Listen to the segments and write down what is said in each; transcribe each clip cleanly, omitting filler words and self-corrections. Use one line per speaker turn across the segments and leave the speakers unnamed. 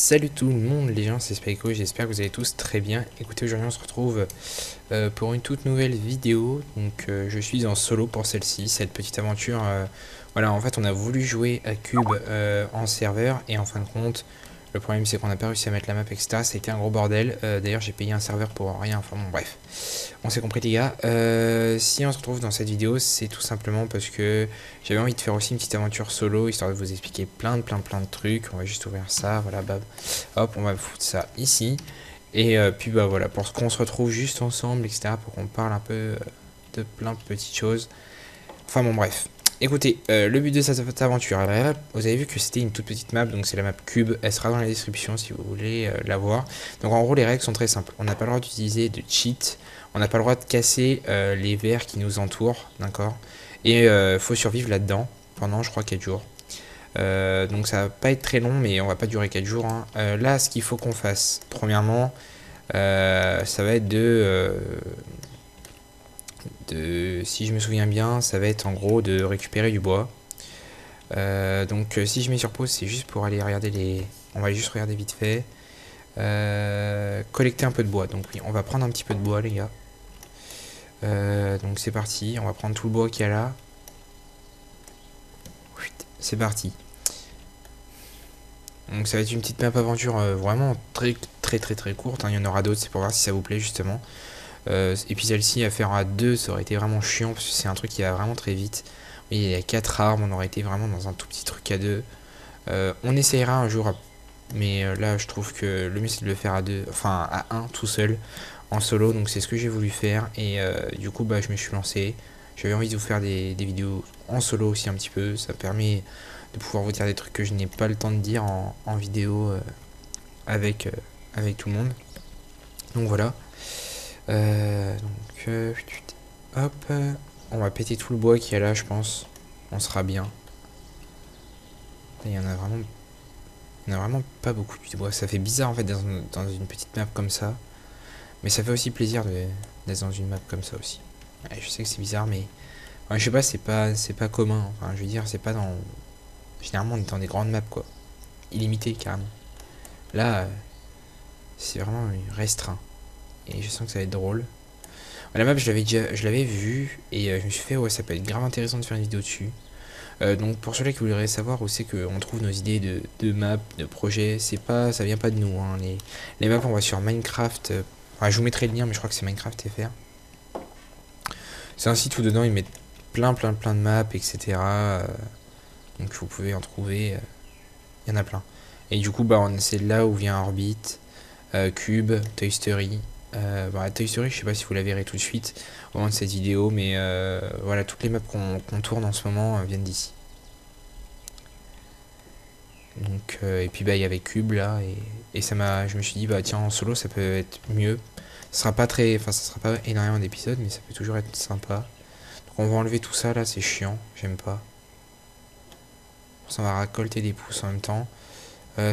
Salut tout le monde les gens, c'est Spyco, j'espère que vous allez tous très bien. Écoutez, aujourd'hui on se retrouve pour une toute nouvelle vidéo. Donc je suis en solo pour celle-ci, cette petite aventure. Voilà, en fait on a voulu jouer à Cube en serveur et en fin de compte, le problème c'est qu'on n'a pas réussi à mettre la map, etc. Ça a été un gros bordel. D'ailleurs j'ai payé un serveur pour rien, enfin bon bref. On s'est compris les gars. Si on se retrouve dans cette vidéo, c'est tout simplement parce que j'avais envie de faire aussi une petite aventure solo, histoire de vous expliquer plein de trucs. On va juste ouvrir ça, voilà, bab. Hop, on va foutre ça ici. Et puis bah voilà, pour qu'on se retrouve juste ensemble, etc. Pour qu'on parle un peu de plein de petites choses. Enfin bon bref. Écoutez, le but de cette aventure, vous avez vu que c'était une toute petite map, donc c'est la map Cube, elle sera dans la description si vous voulez la voir. Donc en gros les règles sont très simples, on n'a pas le droit d'utiliser de cheat, on n'a pas le droit de casser les verres qui nous entourent, d'accord. Et faut survivre là-dedans pendant je crois 4 jours. Donc ça va pas être très long mais on va pas durer 4 jours. Hein. Là ce qu'il faut qu'on fasse, premièrement, ça va être si je me souviens bien, ça va être en gros de récupérer du bois. Donc si je mets sur pause, c'est juste pour aller regarder les... On va juste regarder vite fait. Collecter un peu de bois. Donc oui, on va prendre un petit peu de bois les gars. Donc c'est parti, on va prendre tout le bois qu'il y a là. C'est parti. Donc ça va être une petite map aventure vraiment très courte. Hein. Il y en aura d'autres, c'est pour voir si ça vous plaît justement. Et puis celle-ci à faire à deux, ça aurait été vraiment chiant parce que c'est un truc qui va vraiment très vite. Oui, il y a 4 armes, on aurait été vraiment dans un tout petit truc à deux. On essayera un jour, mais là je trouve que le mieux c'est de le faire à deux, enfin à un tout seul, en solo. Donc c'est ce que j'ai voulu faire et du coup bah je me suis lancé. J'avais envie de vous faire des vidéos en solo aussi un petit peu. Ça permet de pouvoir vous dire des trucs que je n'ai pas le temps de dire en vidéo avec tout le monde. Donc voilà. Hop, on va péter tout le bois qu'il y a là, je pense. On sera bien. Il y en a vraiment pas beaucoup du bois. Ça fait bizarre en fait dans une petite map comme ça. Mais ça fait aussi plaisir d'être dans une map comme ça aussi. Ouais, je sais que c'est bizarre, mais ouais, je sais pas, c'est pas commun. Enfin, je veux dire, c'est pas dans. Généralement, on est dans des grandes maps quoi, illimitées carrément. Là, c'est vraiment restreint. Et je sens que ça va être drôle. La map, je l'avais vue et je me suis fait, ouais, ça peut être grave intéressant de faire une vidéo dessus. Donc pour ceux-là qui voudraient savoir où c'est qu'on trouve nos idées de maps, de projets, c'est pas, ça vient pas de nous. Hein. Les maps, on va sur Minecraft. Enfin, je vous mettrai le lien, mais je crois que c'est Minecraft FR. C'est un site où dedans ils mettent plein de maps, etc. Donc vous pouvez en trouver. Il y en a plein. Et du coup, bah, c'est là où vient Orbit, Cube, Toy Story. Toy Story, je sais pas si vous la verrez tout de suite au moment de cette vidéo, mais voilà, toutes les maps qu'on tourne en ce moment viennent d'ici. Donc, et puis bah il y avait Cube là et je me suis dit bah tiens en solo ça peut être mieux. Ça sera pas énormément d'épisodes mais ça peut toujours être sympa. Donc on va enlever tout ça là, c'est chiant, j'aime pas. Ça on va récolter des pousses en même temps.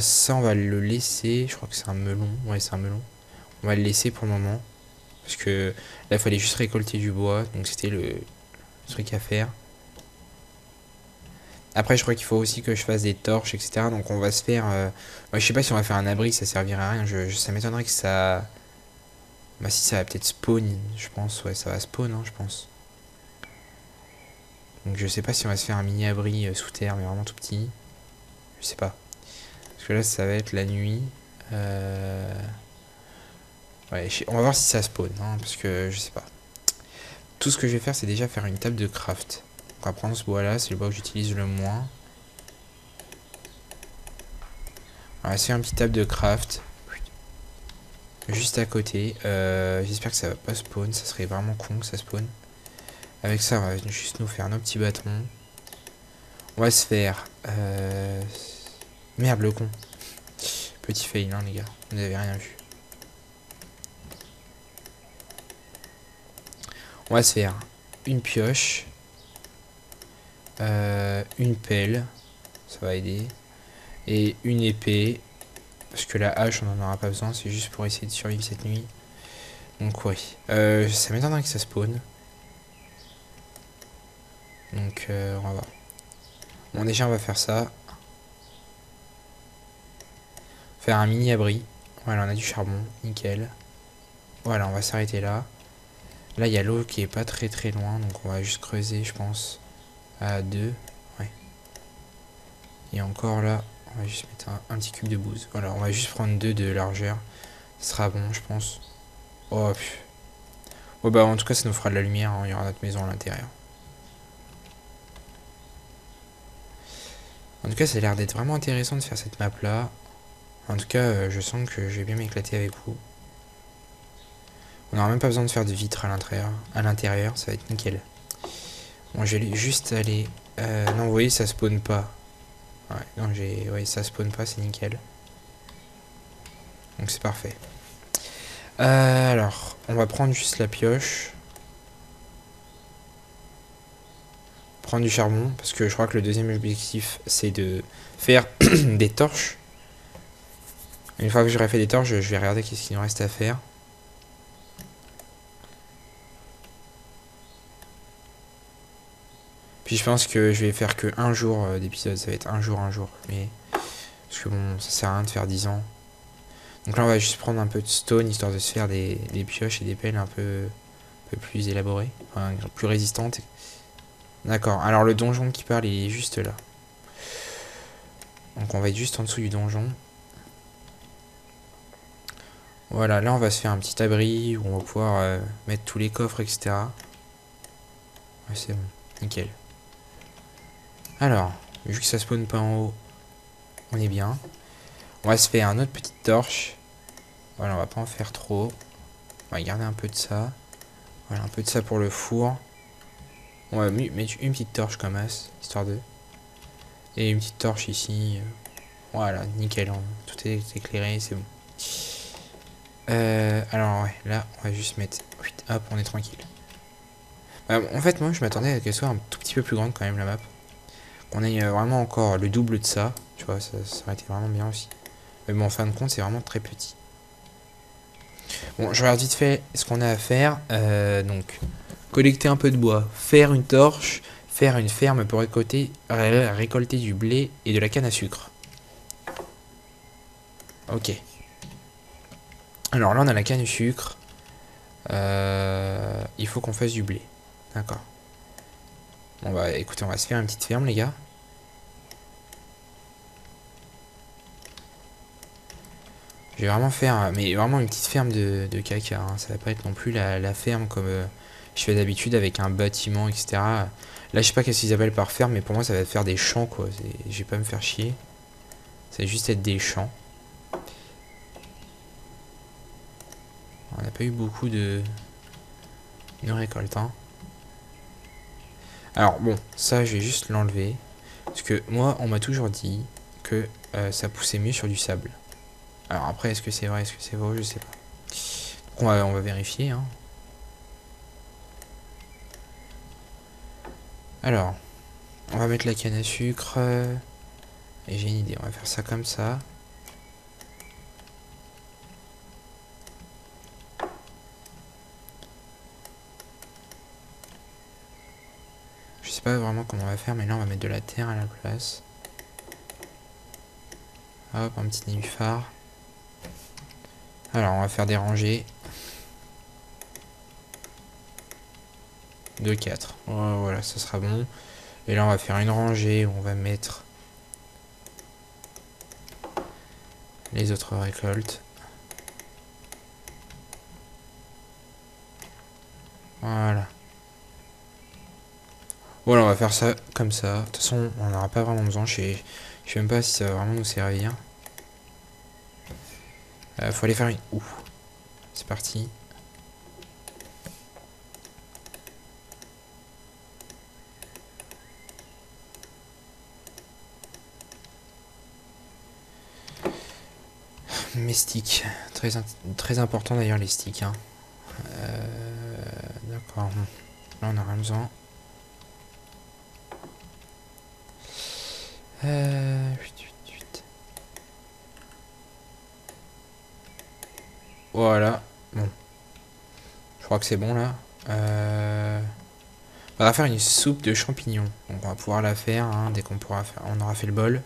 Ça on va le laisser, je crois que c'est un melon, ouais c'est un melon. On va le laisser pour le moment parce que là il fallait juste récolter du bois donc c'était le truc à faire. Après, je crois qu'il faut aussi que je fasse des torches, etc. Donc, on va se faire. Je sais pas si on va faire un abri, ça servirait à rien. Ça m'étonnerait que ça. Bah, si ça va peut-être spawn, je pense. Ouais, ça va spawn, hein, je pense. Donc, je sais pas si on va se faire un mini abri sous terre, mais vraiment tout petit. Je sais pas. Parce que là, ça va être la nuit. Ouais, on va voir si ça spawn, hein, parce que je sais pas. Tout ce que je vais faire, c'est déjà faire une table de craft. On va prendre ce bois là, c'est le bois que j'utilise le moins. On va se faire une petite table de craft. Juste à côté. J'espère que ça va pas spawn. Ça serait vraiment con que ça spawn. Avec ça, on va juste nous faire nos petits bâtons. On va se faire... Merde, le con. Petit fail, hein, les gars. Vous n'avez rien vu. On va se faire une pioche. Une pelle. Ça va aider. Et une épée. Parce que la hache, on n'en aura pas besoin. C'est juste pour essayer de survivre cette nuit. Donc, oui. Ça m'étonnerait que ça spawn. Donc, on va voir. Bon, déjà, on va faire ça. faire un mini abri. Voilà, on a du charbon, nickel. Voilà, on va s'arrêter là. Là, il y a l'eau qui est pas très loin, donc on va juste creuser, je pense, à 2. Ouais. Et encore là, on va juste mettre un petit cube de bouse. Voilà, on va juste prendre 2 de largeur. Ce sera bon, je pense. Oh, pff. Oh, bah, en tout cas, ça nous fera de la lumière, hein. Il y aura notre maison à l'intérieur. En tout cas, ça a l'air d'être vraiment intéressant de faire cette map là. En tout cas, je sens que je vais bien m'éclater avec vous. On n'aura même pas besoin de faire de vitres à l'intérieur. Ça va être nickel. Bon, je vais juste aller... non, vous voyez, ça spawn pas. Ouais, non, ouais, ça spawn pas, c'est nickel. Donc c'est parfait. Alors, on va prendre juste la pioche. Prendre du charbon, parce que je crois que le deuxième objectif, c'est de faire des torches. Une fois que j'aurai fait des torches, je vais regarder qu'est-ce qu'il nous reste à faire. Puis je pense que je vais faire que un jour d'épisode, ça va être un jour. Mais parce que bon, ça sert à rien de faire 10 ans. Donc là, on va juste prendre un peu de stone, histoire de se faire des pioches et des pelles un peu plus élaborées, enfin, plus résistantes. D'accord, alors le donjon qui parle, il est juste là. Donc on va être juste en dessous du donjon. Voilà, là on va se faire un petit abri où on va pouvoir mettre tous les coffres, etc. Ouais, c'est bon, nickel. Alors, vu que ça spawn pas en haut, on est bien. On va se faire une autre petite torche. Voilà, on va pas en faire trop. On va garder un peu de ça. Voilà, un peu de ça pour le four. On va mettre une petite torche comme as, histoire de... Et une petite torche ici. Voilà, nickel. Tout est éclairé, c'est bon. Alors ouais, là, on va juste mettre... Hop, on est tranquille. En fait, moi, je m'attendais à qu'elle soit un tout petit peu plus grande quand même, la map. Qu'on ait vraiment encore le double de ça. Tu vois, ça aurait été vraiment bien aussi. Mais bon, en fin de compte, c'est vraiment très petit. Bon, je regarde vite fait ce qu'on a à faire. Donc, collecter un peu de bois, faire une torche, faire une ferme pour récolter du blé et de la canne à sucre. Ok. Alors là, on a la canne à sucre. Il faut qu'on fasse du blé. D'accord. Bon bah écoutez, on va se faire une petite ferme, les gars. Je vais vraiment faire, mais vraiment une petite ferme de caca, hein. Ça va pas être non plus la ferme comme je fais d'habitude avec un bâtiment, etc. Là, je sais pas qu'est-ce qu'ils appellent par ferme, mais pour moi, ça va faire des champs, quoi. Je vais pas me faire chier. Ça va juste être des champs. On n'a pas eu beaucoup de récoltes, hein. Alors bon, ça, je vais juste l'enlever. Parce que moi, on m'a toujours dit que ça poussait mieux sur du sable. Alors après, est-ce que c'est vrai, est-ce que c'est faux, je sais pas. Donc on va vérifier, hein. Alors, on va mettre la canne à sucre. Et j'ai une idée, on va faire ça comme ça. Je sais pas vraiment comment on va faire, mais là on va mettre de la terre à la place. Hop, un petit nénuphar. Alors, on va faire des rangées. De 4. Voilà, ça sera bon. Et là, on va faire une rangée où on va mettre les autres récoltes. Voilà. Voilà, on va faire ça comme ça. De toute façon, on n'aura pas vraiment besoin. Je sais même pas si ça va vraiment nous servir. Faut aller faire une... Ouh. C'est parti. Mes sticks. Très important d'ailleurs les sticks. Hein. D'accord. Là, on a rien besoin. Voilà. Bon. Je crois que c'est bon là. On va faire une soupe de champignons. Donc on va pouvoir la faire hein, dès qu'on pourra faire. On aura fait le bol.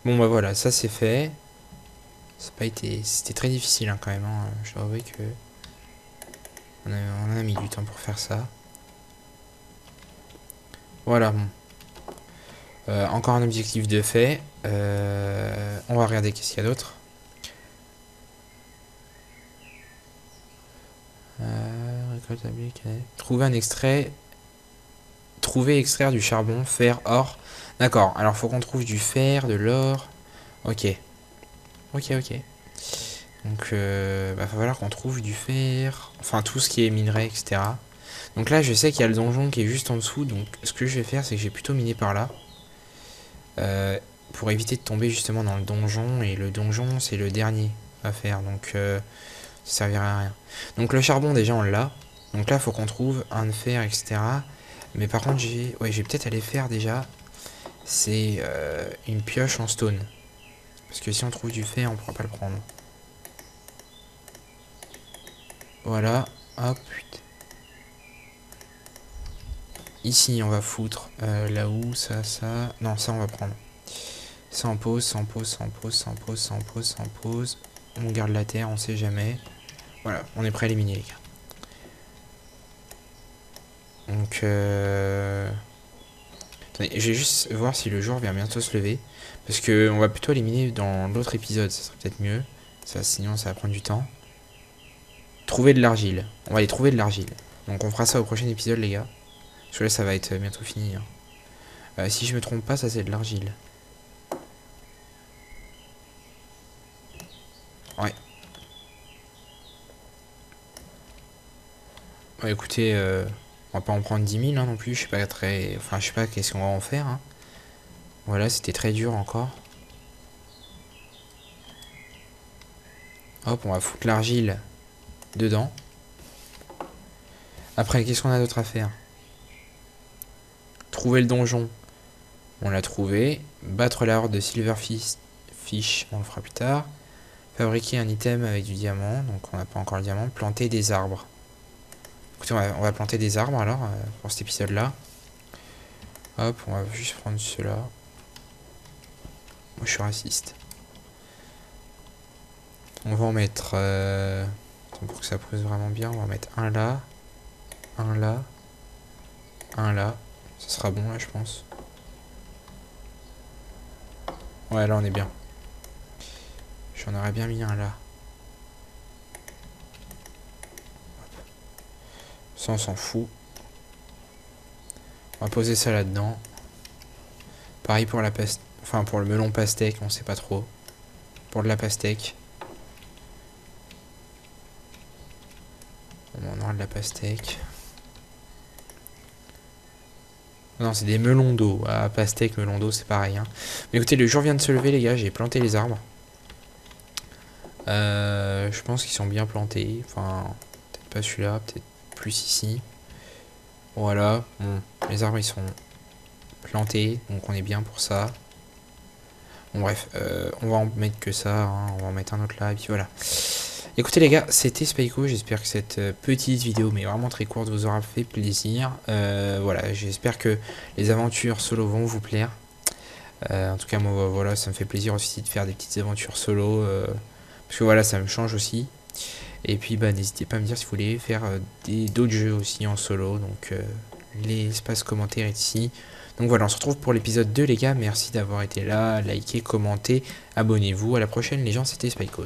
Bon bah voilà, ça c'est fait. C'était très difficile hein, quand même. Hein. Je dois avouer que on a mis du temps pour faire ça. Voilà. Bon. Encore un objectif de fait. On va regarder qu'est-ce qu'il y a d'autre. Trouver un extrait. Trouver et extraire du charbon, fer, or. D'accord, alors faut qu'on trouve du fer, de l'or. Ok. Ok. Donc va falloir qu'on trouve du fer. Enfin tout ce qui est minerai, etc. Donc là je sais qu'il y a le donjon qui est juste en dessous. Donc ce que je vais faire c'est que j'ai plutôt miné par là. Pour éviter de tomber justement dans le donjon. Et le donjon c'est le dernier à faire. Donc ça servirait à rien. Donc le charbon déjà on l'a. Donc là faut qu'on trouve un de fer, etc. Mais par contre j'ai peut-être aller faire déjà. C'est une pioche en stone. Parce que si on trouve du fer on pourra pas le prendre. Voilà. Hop. Ici on va foutre là-haut, ça. Non ça on va prendre. Ça en pose, ça en pose, ça en pose, ça en pose, ça en pose, ça en pose. On garde la terre, on sait jamais. Voilà, on est prêt à éliminer les gars. Donc attendez, je vais juste voir si le jour vient bientôt se lever. Parce que on va plutôt éliminer dans l'autre épisode, ça serait peut-être mieux. Ça, sinon ça va prendre du temps. Trouver de l'argile. On va aller trouver de l'argile. Donc on fera ça au prochain épisode les gars. Parce que là ça va être bientôt fini. Hein. Si je me trompe pas, ça c'est de l'argile. Ouais. Ouais, écoutez, on va pas en prendre 10 000 hein, non plus. Je sais pas très. Enfin, je sais pas qu'est-ce qu'on va en faire. Hein. Voilà, c'était très dur encore. Hop, on va foutre l'argile dedans. Après, qu'est-ce qu'on a d'autre à faire? Trouver le donjon. On l'a trouvé. Battre la horde de Silverfish. On le fera plus tard. Fabriquer un item avec du diamant. Donc on n'a pas encore le diamant. Planter des arbres. Écoutez, on va planter des arbres alors pour cet épisode là. Hop, on va juste prendre cela. Moi je suis raciste. On va en mettre pour que ça pousse vraiment bien, on va mettre un là, un là, un là. Ça sera bon là je pense. Ouais là on est bien. J'en aurais bien mis un là. Ça on s'en fout. On va poser ça là-dedans. Pareil pour la pastèque. Enfin pour le melon pastèque, on sait pas trop. Pour de la pastèque. On aura de la pastèque. Non, c'est des melons d'eau. Ah, pastèque, melon d'eau, c'est pareil. Hein. Mais écoutez, le jour vient de se lever, les gars. J'ai planté les arbres. Je pense qu'ils sont bien plantés. Enfin, peut-être pas celui-là, peut-être plus ici. Voilà. Bon, les arbres, ils sont plantés. Donc, on est bien pour ça. Bon, bref. On va en mettre que ça. Hein. On va en mettre un autre là. Et puis voilà. Écoutez les gars, c'était Spyco, j'espère que cette petite vidéo, mais vraiment très courte, vous aura fait plaisir. Voilà, j'espère que les aventures solo vont vous plaire. En tout cas, moi, voilà, ça me fait plaisir aussi de faire des petites aventures solo. Parce que voilà, ça me change aussi. Et puis, bah, n'hésitez pas à me dire si vous voulez faire d'autres jeux aussi en solo. Donc, l'espace commentaire est ici. Donc voilà, on se retrouve pour l'épisode 2 les gars. Merci d'avoir été là, likez, commentez, abonnez-vous. À la prochaine les gens, c'était Spyco.